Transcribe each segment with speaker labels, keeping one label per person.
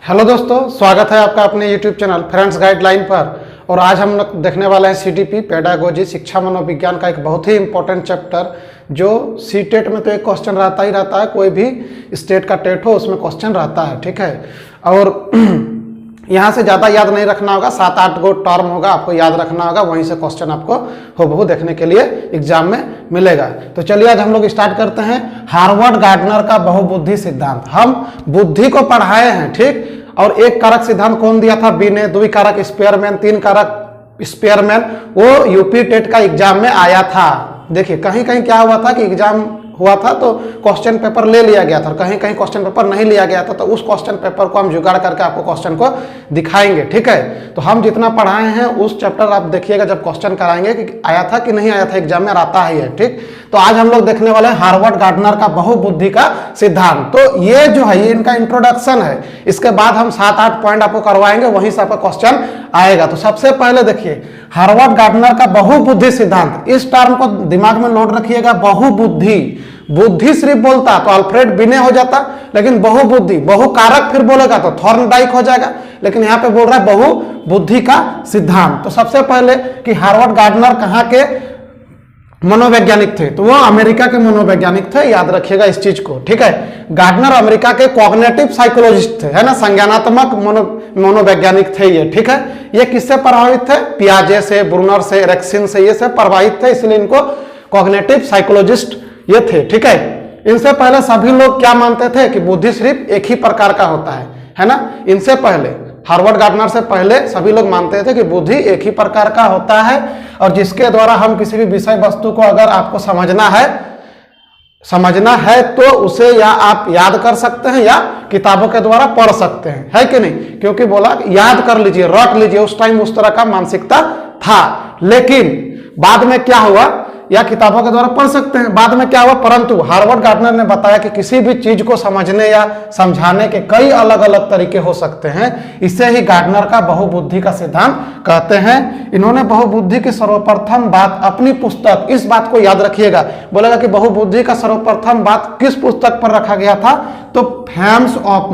Speaker 1: Hello दोस्तों, स्वागत है आपका अपने यूट्यूब चैनल फ्रेंड्स गाइडलाइन पर। और आज हम लोग देखने वाले हैं सीटीपी पेडागोजी शिक्षा मनोविज्ञान का एक बहुत ही इंपॉर्टेंट चैप्टर, जो सीटेट में तो एक क्वेश्चन रहता ही रहता है। कोई भी स्टेट का टेट हो उसमें क्वेश्चन रहता है, ठीक है। और यहाँ से ज़्यादा याद नहीं रखना होगा, 7-8 गो टर्म होगा, आपको याद रखना होगा, वहीं से क्वेश्चन आपको हूबहू देखने के लिए एग्जाम में मिलेगा। तो चलिए आज हम लोग स्टार्ट करते हैं हार्वर्ड गार्डनर का बहुबुद्धि सिद्धांत। हम बुद्धि को पढ़ाए हैं, ठीक। और एक कारक सिद्धांत कौन दिया था? बी ने। 2 कारक स्पेयरमैन, 3 कारक स्पेयरमैन, वो यूपी टेट का एग्जाम में आया था। देखिए कहीं कहीं क्या हुआ था कि एग्जाम हुआ था तो क्वेश्चन पेपर ले लिया गया था, कहीं कहीं क्वेश्चन पेपर नहीं लिया गया था, तो उस क्वेश्चन पेपर को हम जुगाड़ करके आपको क्वेश्चन को दिखाएंगे, ठीक है। तो हम जितना पढ़ाए हैं उस चैप्टर आप देखिएगा जब क्वेश्चन कराएंगे कि आया था कि नहीं आया था एग्जाम में, आता ही है, ठीक। तो आज हम लोग देखने वाले हैं हार्वर्ड गार्डनर का बहुबुद्धि का सिद्धांत। तो ये जो है ये इनका इंट्रोडक्शन है, इसके बाद हम 7-8 पॉइंट आपको करवाएंगे, वहीं से आपका क्वेश्चन आएगा। तो सबसे पहले देखिए हार्वर्ड गार्डनर का बहुबुद्धि सिद्धांत, इस टर्म को दिमाग में नोट रखिएगा। बहुबुद्धि, बुद्धि सिर्फ बोलता तो अल्फ्रेड बिने हो जाता, लेकिन बहुबुद्धि, बहुकारक फिर बोलेगा तो थॉर्नडाइक हो जाएगा, लेकिन यहाँ पे बोल रहा है बहुबुद्धि का सिद्धांत। तो सबसे पहले कि हार्वर्ड गार्डनर कहाँ के मनोवैज्ञानिक थे? तो वो अमेरिका के मनोवैज्ञानिक थे, याद रखिएगा इस चीज को, ठीक है। गार्डनर अमेरिका के कॉग्निटिव साइकोलॉजिस्ट थे, है ना, संज्ञानात्मक मनोवैज्ञानिक थे ये, ठीक है। ये किससे प्रभावित थे? पियाजे से, ब्रूनर से, एरिक्सन से, ये से प्रभावित थे, इसलिए इनको कॉग्निटिव साइकोलॉजिस्ट ये थे, ठीक है। इनसे पहले सभी लोग क्या मानते थे कि बुद्धि सिर्फ एक ही प्रकार का होता है ना। इनसे पहले हार्वर्ड गार्डनर से पहले सभी लोग मानते थे कि बुद्धि एक ही प्रकार का होता है, और जिसके द्वारा हम किसी भी विषय वस्तु को अगर आपको समझना है तो उसे या आप याद कर सकते हैं या किताबों के द्वारा पढ़ सकते हैं, है कि नहीं। क्योंकि बोला याद कर लीजिए, रट लीजिए, उस टाइम उस तरह का मानसिकता था। लेकिन बाद में क्या हुआ, या किताबों के द्वारा पढ़ सकते हैं, बाद में क्या हुआ, परंतु हार्वर्ड गार्डनर ने बताया कि किसी भी चीज को समझने या समझाने के कई अलग अलग तरीके हो सकते हैं। इसे ही गार्डनर का बहुबुद्धि का सिद्धांत कहते हैं। इन्होंने बहुबुद्धि की सर्वप्रथम बात अपनी पुस्तक, इस बात को याद रखिएगा, बोलेगा कि बहुबुद्धि का सर्वप्रथम बात किस पुस्तक पर रखा गया था? तो फ्रेम्स ऑफ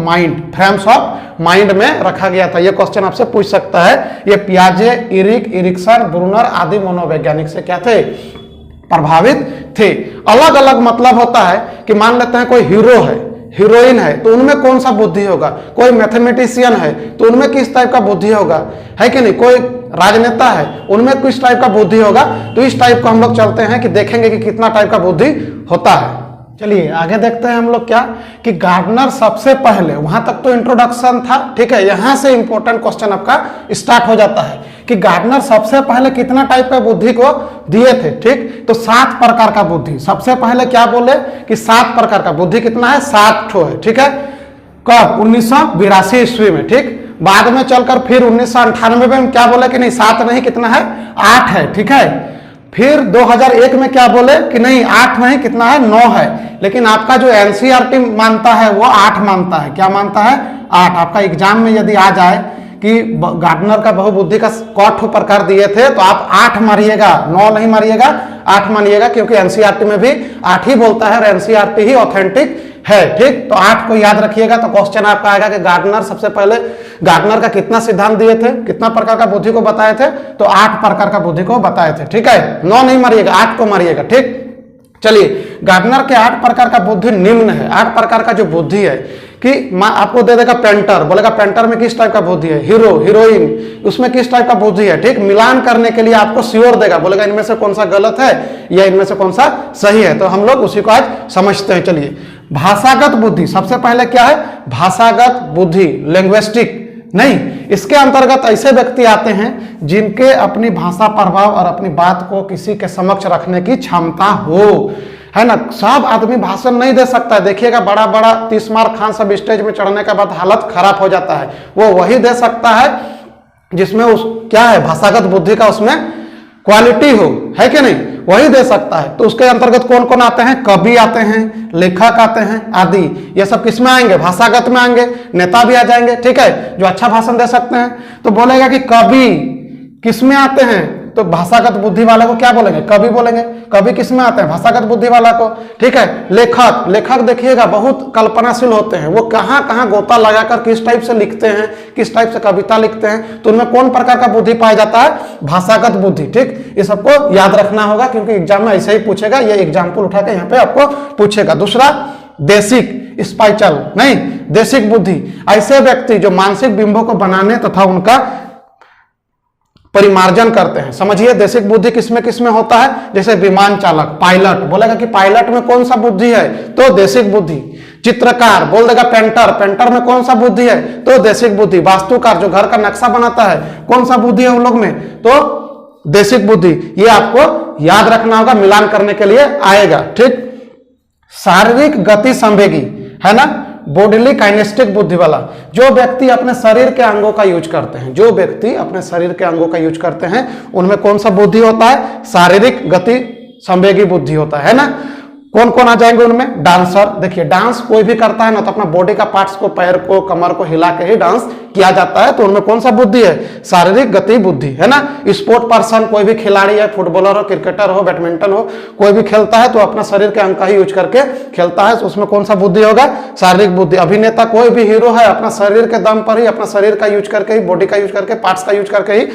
Speaker 1: माइंड में रखा गया था। यह क्वेश्चन आपसे पूछ सकता है। ये पियाजे, एरिक्सन, ब्रूनर आदि मनोवैज्ञानिक से क्या थे? प्रभावित थे। अलग अलग मतलब होता है कि मान लेते हैं कोई हीरो है, हीरोइन है, तो उनमें कौन सा बुद्धि होगा? कोई मैथमेटिशियन है तो उनमें किस टाइप का बुद्धि होगा, है कि नहीं। कोई राजनेता है, उनमें किस टाइप का बुद्धि होगा। तो इस टाइप को हम लोग चलते हैं कि देखेंगे कि कितना टाइप का बुद्धि होता है। चलिए आगे देखते हैं हम लोग क्या कि गार्डनर सबसे पहले, वहां तक तो इंट्रोडक्शन था, ठीक है। यहां से इंपॉर्टेंट क्वेश्चन आपका स्टार्ट हो जाता है कि गार्डनर सबसे पहले कितना टाइप का बुद्धि को दिए थे, ठीक। तो 7 प्रकार का बुद्धि सबसे पहले क्या बोले कि 7 प्रकार का बुद्धि कितना है? 7 ठो है, ठीक है। कब? 1982 ईस्वी में, ठीक। बाद में चलकर फिर 1998 में क्या बोले कि नहीं 7 नहीं, कितना है? 8 है, ठीक है। फिर 2001 में क्या बोले कि नहीं 8 नहीं, कितना है? 9 है। लेकिन आपका जो एनसीईआरटी मानता है वो 8 मानता है। क्या मानता है? 8। आपका एग्जाम में यदि आ जाए कि गार्डनर का बहुबुद्धि का कौट प्रकार दिए थे तो आप 8 मारिएगा, 9 नहीं मारिएगा, 8 मानिएगा, क्योंकि एनसीईआरटी में भी 8 ही बोलता है और एनसीईआरटी ही ऑथेंटिक है, ठीक। तो 8 को याद रखिएगा। तो क्वेश्चन आपका आएगा कि गार्डनर सबसे पहले गार्डनर का कितना सिद्धांत दिए थे, कितना प्रकार का बुद्धि को बताए थे? तो 8 प्रकार का बुद्धि को बताए थे, ठीक है। 9 नहीं मारिएगा, 8 को मारिएगा, ठीक। चलिए गार्डनर के 8 प्रकार का बुद्धि निम्न है। 8 प्रकार का जो बुद्धि है कि आपको दे देगा पेंटर, बोलेगा पेंटर में किस टाइप का बुद्धि है, हीरो, हीरोइन, उसमें किस टाइप का बुद्धि है, ठीक। मिलान करने के लिए आपको श्योर देगा, बोलेगा इनमें से कौन सा गलत है या इनमें से कौन सा सही है। तो हम लोग उसी को आज समझते हैं। चलिए भाषागत बुद्धि सबसे पहले क्या है? भाषागत बुद्धि, लिंग्विस्टिक नहीं, इसके अंतर्गत ऐसे व्यक्ति आते हैं जिनके अपनी भाषा प्रभाव और अपनी बात को किसी के समक्ष रखने की क्षमता हो, है ना। सब आदमी भाषण नहीं दे सकता है। देखिएगा बड़ा बड़ा 30 मार खान सब स्टेज में चढ़ने के बाद हालत खराब हो जाता है। वो वही दे सकता है जिसमें उस क्या है, भाषागत बुद्धि का उसमें क्वालिटी हो, है कि नहीं, वही दे सकता है। तो उसके अंतर्गत कौन कौन आते हैं? कवि आते हैं, लेखक आते हैं आदि। ये सब किस में आएंगे? भाषागत में आएंगे। नेता भी आ जाएंगे, ठीक है, जो अच्छा भाषण दे सकते हैं। तो बोलेगा कि कवि किस में आते हैं? तो भाषागत बुद्धि वाले को क्या बोलेंगे? कवि बोलेंगे। कवि किस में आते हैं? भाषागत बुद्धि वाला को। ठीक है। लेखक, लेखक देखिएगा बहुत कल्पनाशील होते हैं, वो कहाँ कहाँ गोता लगाकर किस टाइप से लिखते हैं, किस टाइप से कविता लिखते हैं, तो उनमें कौन प्रकार का बुद्धि पाया जाता है? भाषागत बुद्धि। ठीक, ये सबको याद रखना होगा क्योंकि एग्जाम में ऐसे ही पूछेगा, ये एग्जाम्पल उठा के यहाँ पे आपको पूछेगा। दूसरा देशिक, स्पाइचल नहीं, देशिक बुद्धि, ऐसे व्यक्ति जो मानसिक बिंबों को बनाने तथा उनका परिमार्जन करते हैं। समझिए देशिक बुद्धि किसमें किसमें होता है? जैसे विमान चालक, पायलट, बोलेगा कि पायलट में कौन सा बुद्धि है? तो देशिक बुद्धि। चित्रकार बोल देगा पेंटर, पेंटर में कौन सा बुद्धि है? तो देशिक बुद्धि। वास्तुकार जो घर का नक्शा बनाता है, कौन सा बुद्धि है उन लोग में? तो देशिक बुद्धि। ये आपको याद रखना होगा, मिलान करने के लिए आएगा। ठीक। शारीरिक गति संवेगी है ना, बॉडीली काइनेस्टिक बुद्धि वाला, जो व्यक्ति अपने शरीर के अंगों का यूज करते हैं, जो व्यक्ति अपने शरीर के अंगों का यूज करते हैं, उनमें कौन सा बुद्धि होता है? शारीरिक गति संवेगी बुद्धि होता है ना। कौन कौन आ जाएंगे उनमें? डांसर, देखिए डांस कोई भी करता है ना तो अपना बॉडी का पार्ट्स को, पैर को, कमर को हिला के ही डांस किया जाता है, तो उनमें कौन सा बुद्धि है? शारीरिक गति बुद्धि है ना। स्पोर्ट पर्सन, कोई भी खिलाड़ी है, फुटबॉलर हो, क्रिकेटर हो, बैडमिंटन हो, कोई भी खेलता है तो अपना शरीर के अंग का ही यूज करके खेलता है, तो उसमें कौन सा बुद्धि होगा? शारीरिक बुद्धि। अभिनेता कोई भी हीरो है, अपना शरीर के दम पर ही, अपना शरीर का यूज करके ही, बॉडी का यूज करके, पार्ट्स का यूज करके ही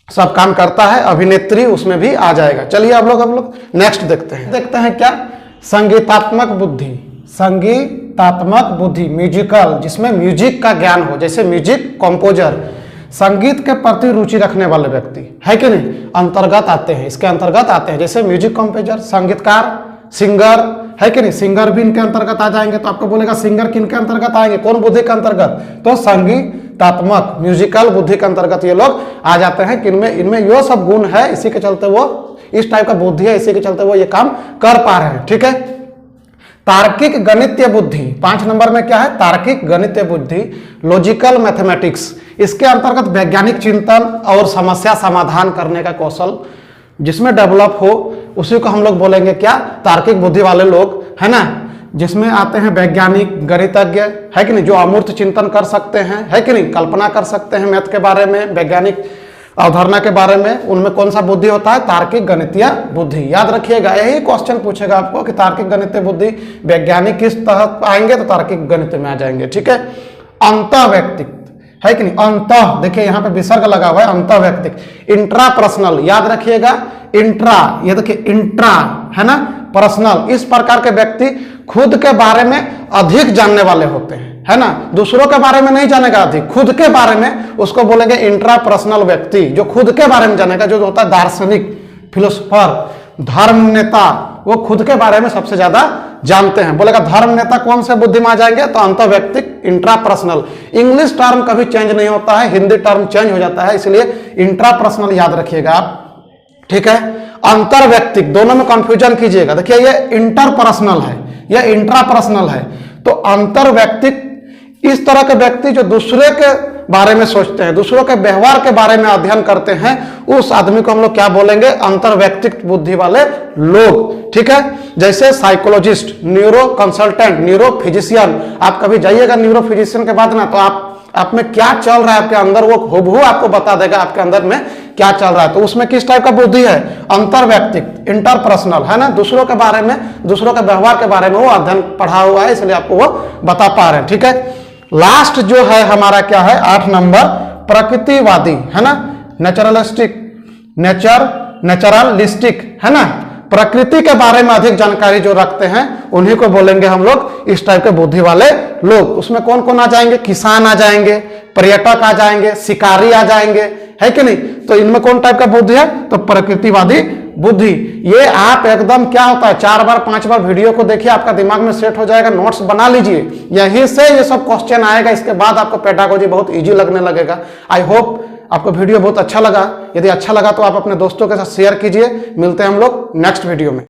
Speaker 1: सब काम करता है। अभिनेत्री उसमें भी आ जाएगा। चलिए अब लोग नेक्स्ट देखते हैं क्या? संगीतात्मक बुद्धि, संगीतात्मक बुद्धि, म्यूजिकल, जिसमें म्यूजिक का ज्ञान हो, जैसे म्यूजिक कंपोजर, संगीत के प्रति रुचि रखने वाले व्यक्ति है कि नहीं, अंतर्गत आते हैं, इसके अंतर्गत आते हैं। जैसे म्यूजिक कंपोजर, संगीतकार, सिंगर है कि नहीं, सिंगर भी इनके अंतर्गत आ जाएंगे। तो आपको बोलेगा सिंगर किन के अंतर्गत आएंगे? कौन बुद्धि के अंतर्गत? तो संगीतात्मक, म्यूजिकल बुद्धि के अंतर्गत ये लोग आ जाते हैं। किनमें? इनमें यो सब गुण है, इसी के चलते वो इस टाइप का बुद्धि है, इसी के चलते वो ये काम कर पा रहे हैं। ठीक है। तार्किक गणितीय बुद्धि, 5 नंबर में क्या है? तार्किक गणितीय बुद्धि, लॉजिकल मैथमेटिक्स, इसके अंतर्गत वैज्ञानिक चिंतन और समस्या समाधान करने का कौशल जिसमें डेवलप हो, उसी को हम लोग बोलेंगे क्या? तार्किक बुद्धि वाले लोग, है ना। जिसमें आते हैं वैज्ञानिक, गणितज्ञ है कि नहीं, जो अमूर्त चिंतन कर सकते हैं, है कि नहीं, कल्पना कर सकते हैं मैथ के बारे में, वैज्ञानिक अवधारणा के बारे में, उनमें कौन सा बुद्धि होता है? तार्किक गणितीय बुद्धि। याद रखिएगा, यही क्वेश्चन पूछेगा आपको कि तार्किक गणितीय बुद्धि, वैज्ञानिक किस तहत आएंगे? तो तार्किक गणित में आ जाएंगे। ठीक है। अंतः व्यक्तित्व है कि नहीं, अंतः, देखिए यहाँ पे विसर्ग लगा हुआ है, अंतः व्यक्तित्व। इंट्रा पर्सनल, याद रखिएगा, इंट्रा, ये देखिए इंट्रा है ना, पर्सनल, इस प्रकार के व्यक्ति खुद के बारे में अधिक जानने वाले होते हैं, है ना। दूसरों के बारे में नहीं जानेगा अधिक, खुद के बारे में, उसको बोलेंगे इंट्रा पर्सनल व्यक्ति, जो खुद के बारे में जानेगा, जो होता है दार्शनिक, फिलोसफर, धर्म नेता, वो खुद के बारे में सबसे ज्यादा जानते हैं। बोलेगा धर्म नेता कौन से बुद्धि में आ जाएंगे? तो अंतः व्यक्तिक, इंट्रा पर्सनल। इंग्लिश टर्म कभी चेंज नहीं होता है, हिंदी टर्म चेंज हो जाता है, इसलिए इंट्रा पर्सनल याद रखिएगा आप। ठीक है। अंतर व्यक्तिक, दोनों में कंफ्यूजन कीजिएगा। देखिए ये इंटरपर्सनल है, यह इंट्रा पर्सनल है। तो अंतर व्यक्तिक, इस तरह के व्यक्ति जो दूसरे के बारे में सोचते हैं, दूसरों के व्यवहार के बारे में अध्ययन करते हैं, उस आदमी को हम लोग क्या बोलेंगे? अंतर व्यक्तित्व बुद्धि वाले लोग। ठीक है। जैसे psychologist, neuro consultant, neuro physician, आप कभी जाइएगा न्यूरो फिजिशियन के बाद ना, तो आप में क्या चल रहा है आपके अंदर, वो हुबहू आपको बता देगा आपके अंदर में क्या चल रहा है। तो उसमें किस टाइप का बुद्धि है? अंतर व्यक्तित्व, इंटरपर्सनल, है ना। दूसरों के बारे में, दूसरों के व्यवहार के बारे में वो अध्ययन पढ़ा हुआ है, इसलिए आपको वो बता पा रहे हैं। ठीक है। लास्ट जो है हमारा क्या है? 8 नंबर, प्रकृतिवादी, है ना, नेचुरलिस्टिक, नेचुरलिस्टिक, है ना। प्रकृति के बारे में अधिक जानकारी जो रखते हैं, उन्हीं को बोलेंगे हम लोग इस टाइप के बुद्धि वाले लोग। उसमें कौन कौन आ जाएंगे? किसान आ जाएंगे, पर्यटक आ जाएंगे, शिकारी आ जाएंगे, है कि नहीं। तो इनमें कौन टाइप का बुद्धि है? तो प्रकृतिवादी बुद्धि। ये आप एकदम क्या होता है, 4 बार 5 बार वीडियो को देखिए, आपका दिमाग में सेट हो जाएगा, नोट्स बना लीजिए, यहीं से ये सब क्वेश्चन आएगा। इसके बाद आपको पेडागोजी बहुत इजी लगने लगेगा। आई होप आपको वीडियो बहुत अच्छा लगा। यदि अच्छा लगा तो आप अपने दोस्तों के साथ शेयर कीजिए। मिलते हैं हम लोग नेक्स्ट वीडियो में।